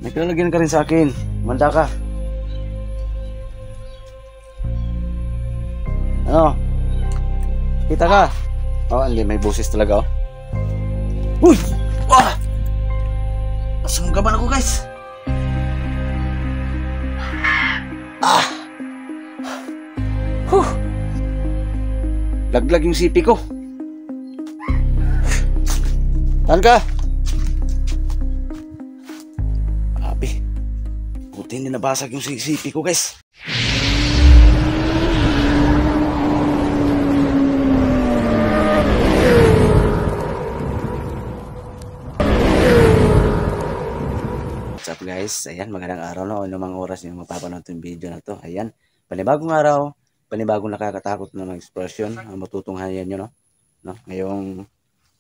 May kalalagyan ka rin sa akin. Manda ka. Ano? Kita ka? Oh, hindi. May busis talaga, oh. Uy! Wah! Nasunggaban ako, guys. Ah! Huh! Laglag yung sipi ko. Saan ka? Abi. Buti hindi nabasag yung sipi ko, guys. What's up, guys? Ayan, magandang araw na. Anumang oras yung mapapanood yung video na to. Ayan, panibagong araw, panibagong nakakatakot na mga expression ang matutunghayan nyo, no? Ngayong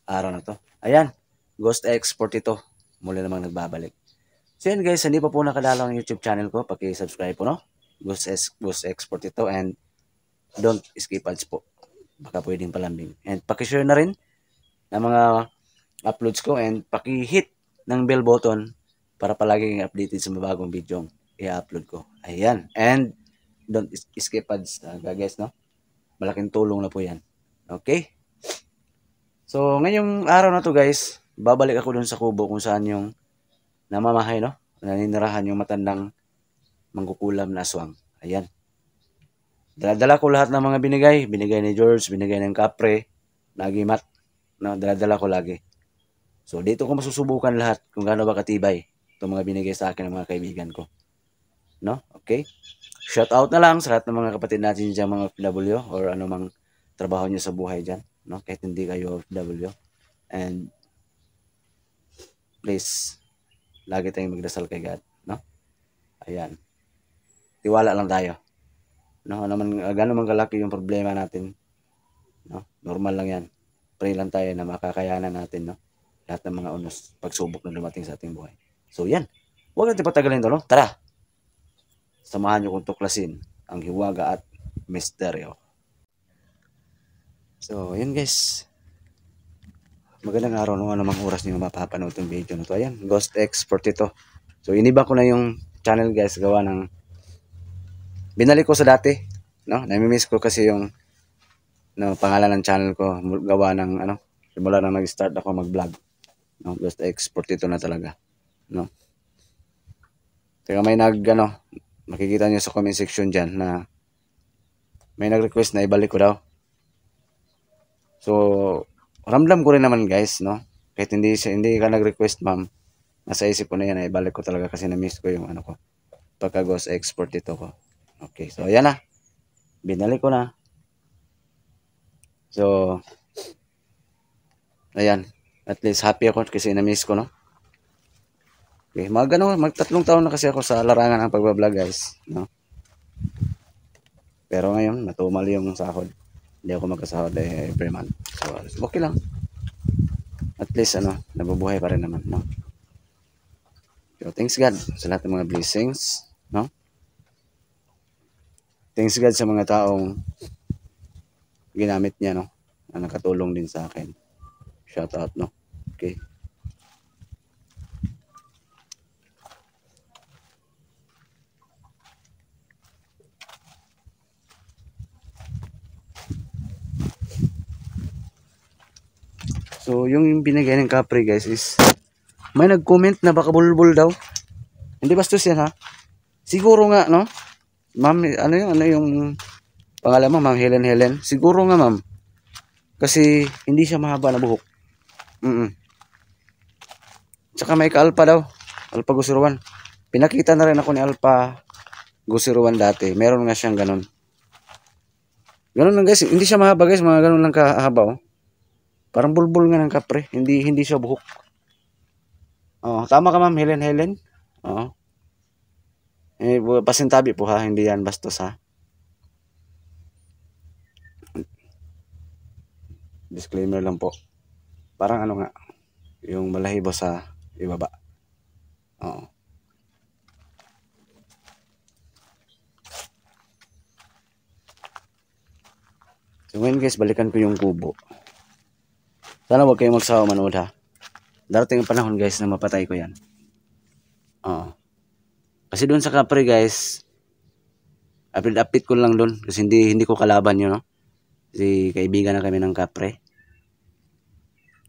araw na to. Ayan, Ghost Export ito. Muli namang nagbabalik. So yan, guys, hindi pa po nakadalaw ang YouTube channel ko, paki-subscribe po, no? Ghost Export ito, and don't skip ads po. Baka pwedeng palambing. And paki-share na rin ng mga uploads ko, and paki-hit ng bell button para palaging updated sa bagong video i-upload ko. Ayan. And don't skip ads, guys, no? Malaking tulong na po yan. Okay? So, ngayong araw na to, guys, babalik ako dun sa kubo kung saan yung namamahay, no? Naninirahan yung matandang mangkukulam na aswang. Ayan. Daladala ko lahat ng mga binigay. Binigay ni George, binigay ng Kapre, Nagimat. No? Daladala ko lagi. So, dito ko masusubukan lahat kung gaano ba katibay itong mga binigay sa akin ng mga kaibigan ko. No? Okay? Shout out na lang sa lahat ng mga kapatid natin dyan, mga OFW, or anumang trabaho nyo sa buhay dyan. No? Kahit hindi kayo OFW. And please, lagi tayong magdasal kay God. No? Ayan. Tiwala lang tayo. No? Gano'n man kalaki yung problema natin. No? Normal lang yan. Pray lang tayo na makakayanan natin, no? Lahat ng mga unos, pagsubok na dumating sa ating buhay. So yan. Huwag natin patagalin ito, no? Tara! Samahan nyo kong tuklasin ang hiwaga at misteryo. So, yan, guys. Magandang araw, no? Anumang oras nyo mapapanood itong video na ito. Ayan, Ghost Export ito. So, iniba ko na yung channel, guys, gawa ng binalik ko sa dati, no? Namimiss ko kasi yung pangalan ng channel ko, gawa ng simula na nag-start ako mag-vlog, no? Ghost Export ito na talaga, no? Kaya may makikita nyo sa comment section dyan na may nag-request na ibalik ko daw. So, ramdam ko rin naman, guys, no? Kahit hindi ka nag-request, ma'am, nasa isip ko na yan, ibalik ko talaga kasi na-miss ko yung ko, pagka Ghost Export ito ko. Okay, so ayan na. Binalik ko na. So, ayan. At least happy ako kasi na-miss ko, no? Okay, mag-3 taon na kasi ako sa larangan ng pagbablog, guys, no? Pero ngayon, natumal yung sahod. Hindi ako magkasahod every month. So, okay lang. At least, nabubuhay pa rin naman, no? So, thanks God sa lahat ng mga blessings, no? Thanks God sa mga taong ginamit niya, no? Na nakatulong din sa akin. Shout out, no? Okay. So, yung binigay ng Kapre, guys, is may nag-comment na baka bulbul daw. Hindi bastos yan, ha? Siguro nga, no? Ma'am, ano yung pangalan mo, Ma'am Helen? Siguro nga, ma'am. Kasi hindi siya mahaba na buhok. Tsaka may ka-alpha daw. Alpha Gusiruan. Pinakita na rin ako ni Alpha Gusiruan dati. Meron nga siyang ganun. Ganun lang, guys. Hindi siya mahaba, guys. Mga ganun lang kahaba, oh. Parang bulbul nga ng Kapre. Hindi siya buhok. Oh, tama ka, Ma'am Helen. Oo. Pasintabi po, ha. Hindi yan bastos, ha. Disclaimer lang po. Parang nga, yung malahibo sa ibaba. Oo. So ngayon, guys, balikan ko yung kubo. Sana huwag kayong magsawa manood, ha. Darating ang panahon, guys, na mapatay ko yan. Oo. Kasi doon sa Capri guys, update ko lang doon kasi hindi ko kalaban yun, no? Kasi kaibigan na kami ng Capri.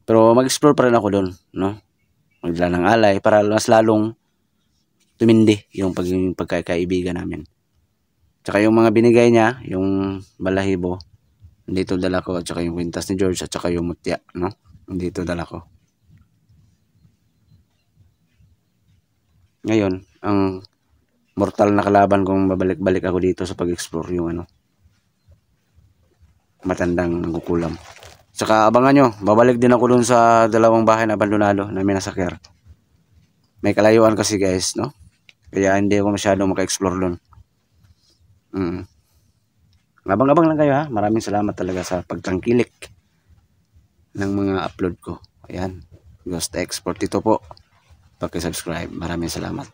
Pero mag-explore pa rin ako doon, no? Magdala ng alay para mas lalong tumindi yung pagkakaibigan namin. Tsaka yung mga binigay niya, yung balahibo, dito dala ko, at saka yung kwintas ni George, at saka yung mutya, no? Dito dala ko. Ngayon, ang mortal na kalaban kung babalik-balik ako dito sa pag-explore yung ano, matandang nangkukulam. Saka abangan nyo, babalik din ako dun sa dalawang bahay na abandonado na minasakyer. May kalayuan kasi guys, no? Kaya hindi ako masyadong maka-explore dun. Abang-abang lang kayo ha. Maraming salamat talaga sa pagtangkilik ng mga upload ko. Ayan. Ghost Export ito po. Paki-subscribe. Maraming salamat.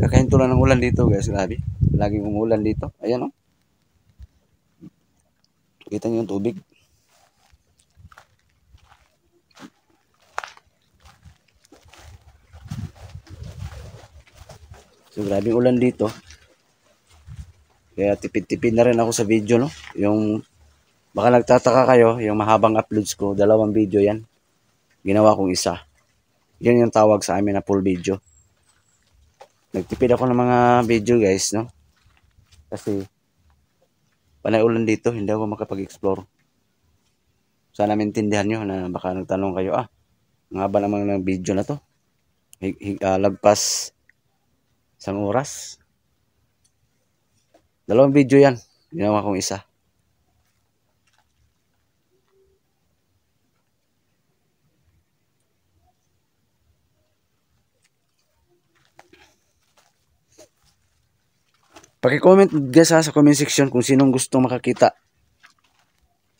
Kakahinto lang ng ulan dito guys. Grabe. Laging umulan dito. Ayan o. Kita nyo yung tubig. So grabe ulan dito. Kaya tipid-tipid na rin ako sa video, no? Yung baka nagtataka kayo, yung mahabang uploads ko, 2 video yan. Ginawa kong isa. Yan yung tawag sa amin na full video. Nagtipid ako ng mga video guys, no? Kasi panay ulan dito, hindi ako makapag-explore. Sana maintindihan nyo na baka nagtanong kayo, ang haba naman ng video na to. Lagpas 1 oras. 2 video yan. Ginawa kong isa. Paki-comment guys sa comment section kung sinong gustong makakita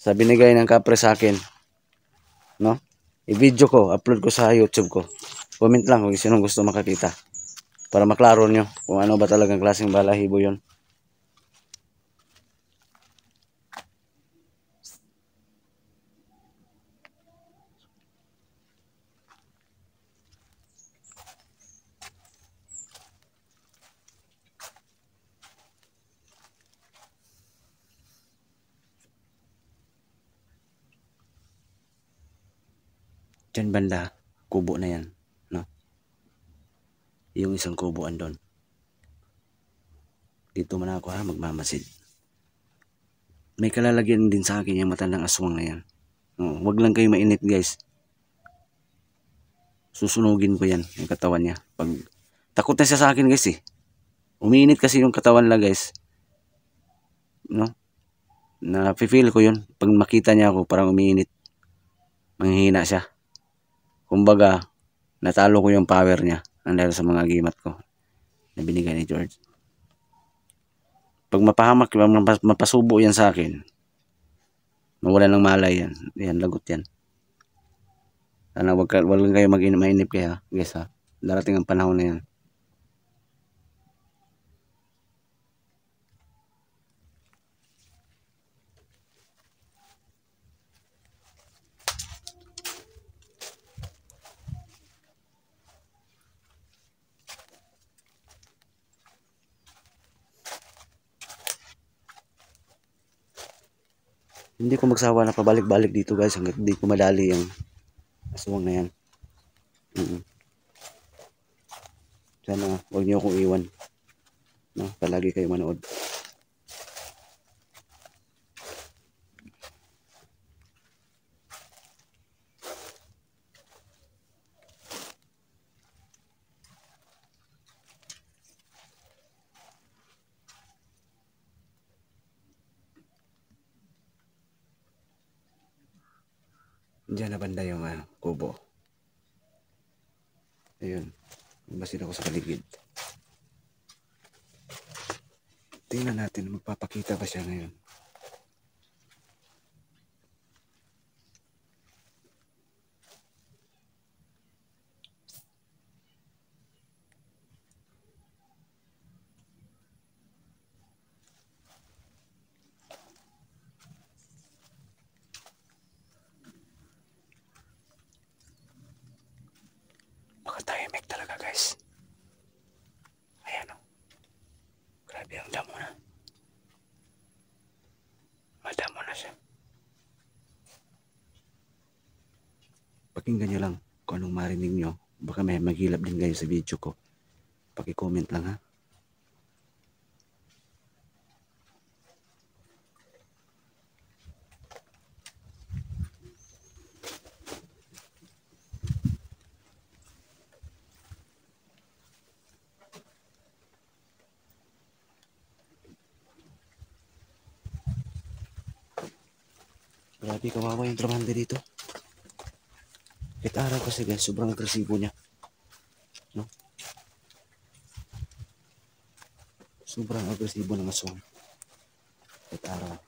sa binigay ng Capri sa akin. No? I-video ko, upload ko sa YouTube ko. Comment lang kung sinong gusto makakita. Para maklaro nyo kung ano ba talagang klaseng balahibo yun. Diyan banda, kubo na yan. No? Yung isang kubo andon. Dito man ako magmamasid. May kalalagyan din sa akin yung matandang aswang na yan. Wag lang kayo mainit guys. Susunugin ko yan, yung katawan niya. Takot na siya sa akin guys eh. Umiinit kasi yung katawan lang guys. No? Na-feel ko yun. Pag makita niya ako, parang umiinit. Manghihina siya. Kumbaga, natalo ko yung power niya dahil sa mga gimat ko na binigay ni George. Pag mapahamak, mapasubo yan sa akin, mawala ng malay yan. Yan, lagot yan. Sana wag lang kayo mainip kaya, guys ha. Darating ang panahon na yan. Hindi ko magsawa na pabalik-balik dito guys hanggat hindi ko madali yung aswang na yan. Sana huwag niyo akong iwan. No? Palagi kayo manood. Diyan na banda yung kubo. Ayun. Masin ako sa paligid. Tingnan natin, magpapakita pa siya ngayon. Pakinggan nyo lang kung anong marinig nyo. Baka may maghilap din kayo sa video ko. Paki-comment lang ha. Grabe, kawawa yung trabahante dito. Kahit araw kasi guys, sobrang agresibo niya. No? Sobrang agresibo ng aswang. Kahit araw.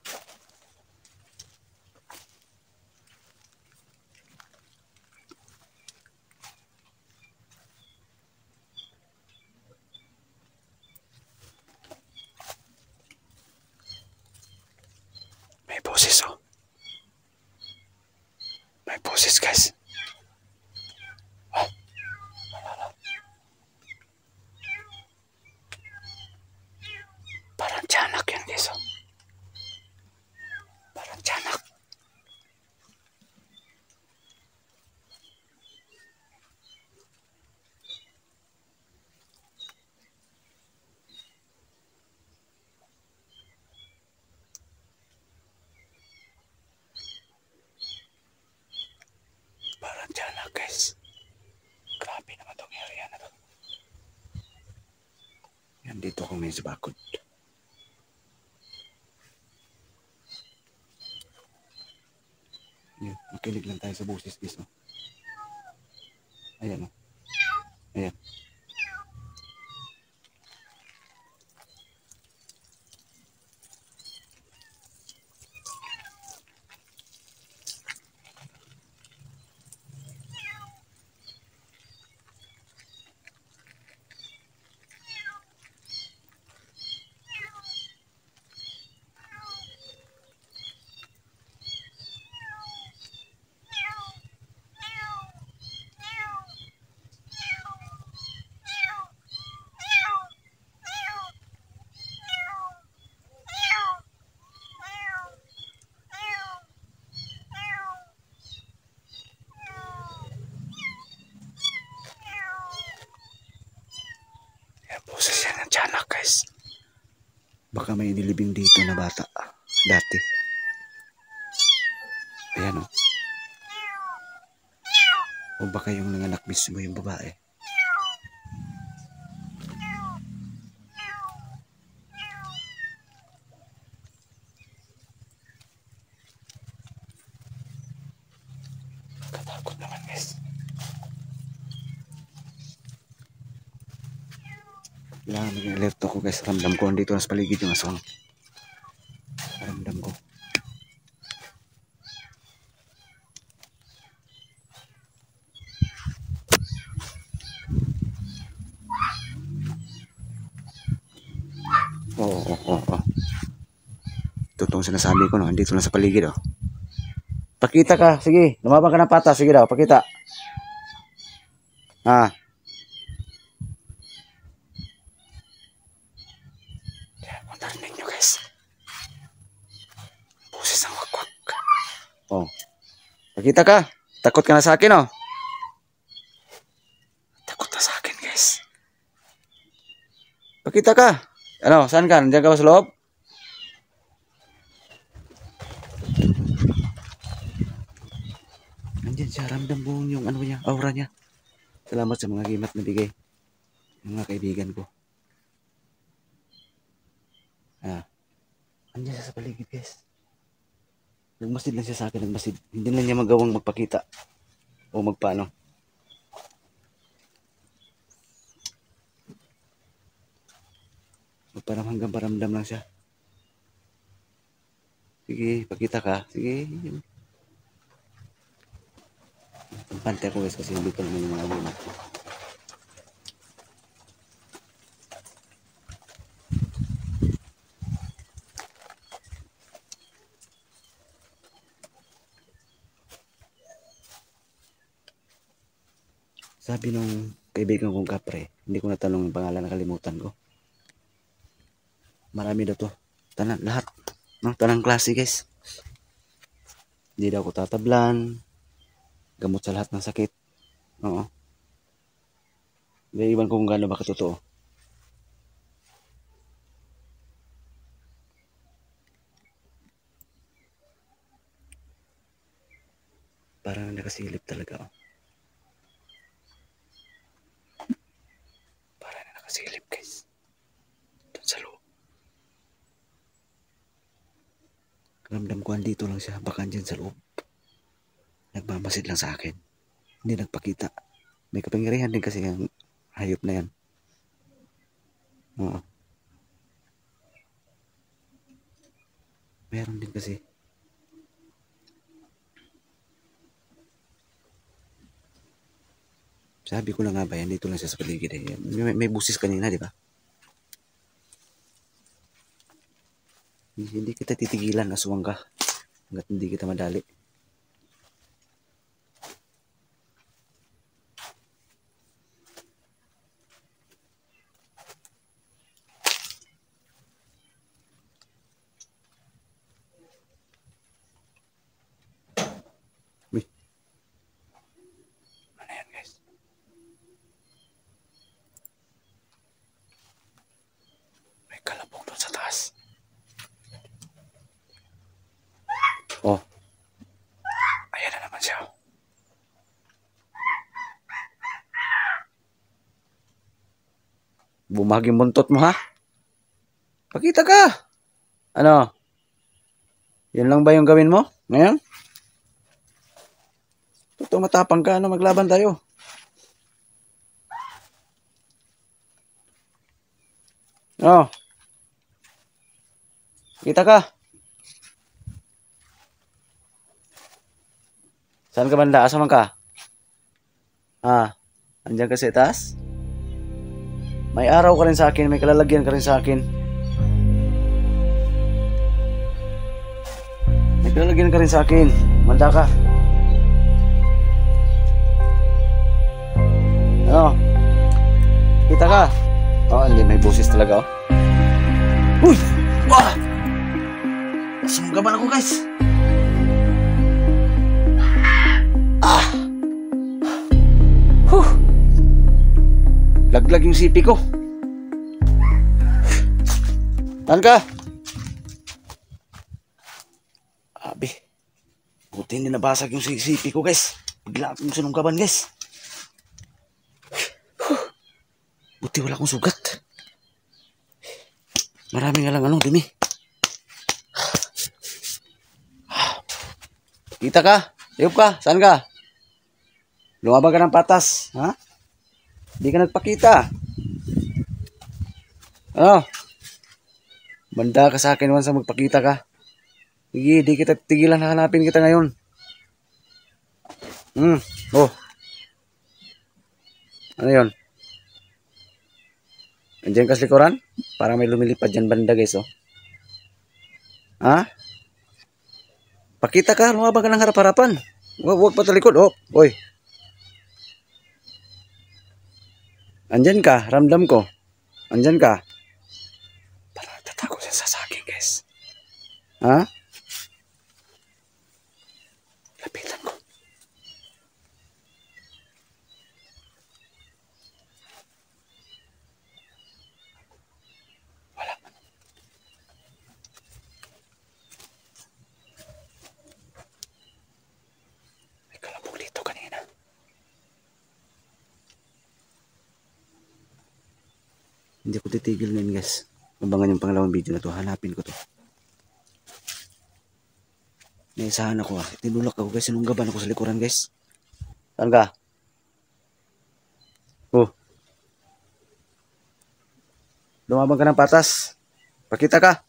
May boses oh. May boses guys. Parang tiyanak yan guys oh. Parang tiyanak. Parang tiyanak guys. Grabe naman itong area na to. Yan dito kung may sabakod. Yan, makinig lang tayo sa boses guys oh. Ayan oh. Ayan. Boses yan ng tiyanak guys. Baka may nilibing dito na bata dati. Ayan o. O baka yung nanganak mismo yung babae. Katakot naman guys. Kailangan maging alert ako guys. Ramdam ko andito na sa paligid yung aswang. Ramdam ko. Oo. Totoong sinasabi ko no. Andito na sa paligid oh. Pakita ka. Sige. Lumabang ka ng patas. Sige daw. Pakita. Ah. Narinig nyo guys. Boses ang wakwak. Oh. Pakita ka. Takot ka na sa akin oh. Takot na sa akin guys. Pakita ka. Ano? Saan ka? Nandiyan ka ba sa loob? Nandiyan siya. Ramdam mo yung ano niya. Aura niya. Salamat sa mga gimat na bigay. Mga kaibigan ko. Andiyan siya sa paligid guys. Nagmasid lang siya sa akin. Nagmasid. Hindi lang niya magawang magpakita. O magpaano. Parang hanggang paramdam lang siya. Sige, pakita ka. Sige. Pante ako guys kasi hindi ko naman yung mga gimat ko. Sabi nung kaibigan kong kapre, hindi ko natanong yung pangalan, nakalimutan ko. Marami daw to. Lahat. No? Tanang klase guys. Hindi daw ako tatablan. Gamot sa lahat ng sakit. Oo. May iwan ko kung gaano ba katotoo. Parang nakasilip talaga. Oh. Parang nakasilip guys. Doon sa loob. Ramdam ko andito lang siya. Baka andyan sa loob. Nagmamasid lang sa akin. Hindi nagpakita. May kapangyarihan din kasi ang hayop na yan. Oo. Meron din kasi. Sabi ko na nga ba yan, dito lang siya sa paligid eh. May busis kanina, di ba? Hindi kita titigilan, aswang ka. Hanggat hindi kita madali. Uy. Ano yan guys? May kalabong doon sa taas. Oh. Ayan na naman siya. Bumaging buntot mo ha? Pakita ka! Ano? Yan lang ba yung gawin mo? Ngayon? Totoo matapang ka, ano? Maglaban tayo. Oh. Kita ka. Saan ka banda? Asa man ka? Ah, andyan ka sa taas? May araw ka rin sa akin, may kalalagyan ka rin sa akin. May kalalagyan ka rin sa akin. Manda ka. Ano? Kita ka? Oh, hindi, may busis talaga oh. Uy! Wah! Sumgaban ako guys. Ah! Huh! Laglag yung sipi ko. Saan ka? Abi. Buti hindi nabasag yung sipi ko guys. Bigla akong sinunggaban guys. Buti wala akong sugat. Marami nga lang ano, dumi. Kita ka? Ayop ka? Saan ka? Lumabang ka ng patas. Ha? Hindi ka nagpakita. Ano? Banda ka sa akin once magpakita ka. Sige, di kita tigilan, hanapin kita ngayon. Oh. Ano yun? Andiyan ka sa likuran? Parang may lumilipad dyan banda guys, oh. Ha? Pakita ka, lumabang ka ng harap-harapan. Huwag pa talikod, oh. Oy. Andyan ka, ramdam ko. Andyan ka. Parang nagtatakot siya sa akin, guys. Ha? Lapitan ko. Wala. May kalabog dito kanina. Hindi ko titigil ngayon guys. Abangan yung pangalawang video na to. Hanapin ko to. Naisahan ako ah. Tinulak ako guys. Sinunggaban ako sa likuran guys. Saan ka? Oh. Lumabang ka ng patas. Pakita ka.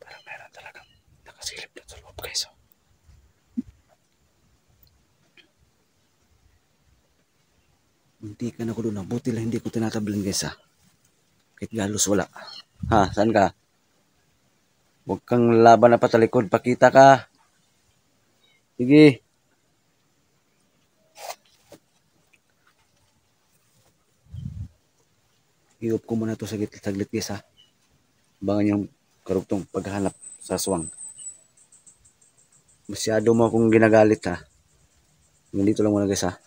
Parang meron talagang nakasilip doon sa loob guys. Oh. Muntikan ako doon. Buti lang hindi ko tinatablan guys ha. Kahit galos wala. Ha, saan ka? Huwag kang laban na patalikod. Pakita ka. Sige. Iup ko muna to sa saglit guys ha. Abangan yung karugtong paghahanap sa aswang. Masyado mo akong ginagalit ha. Nandito lang muna guys ha.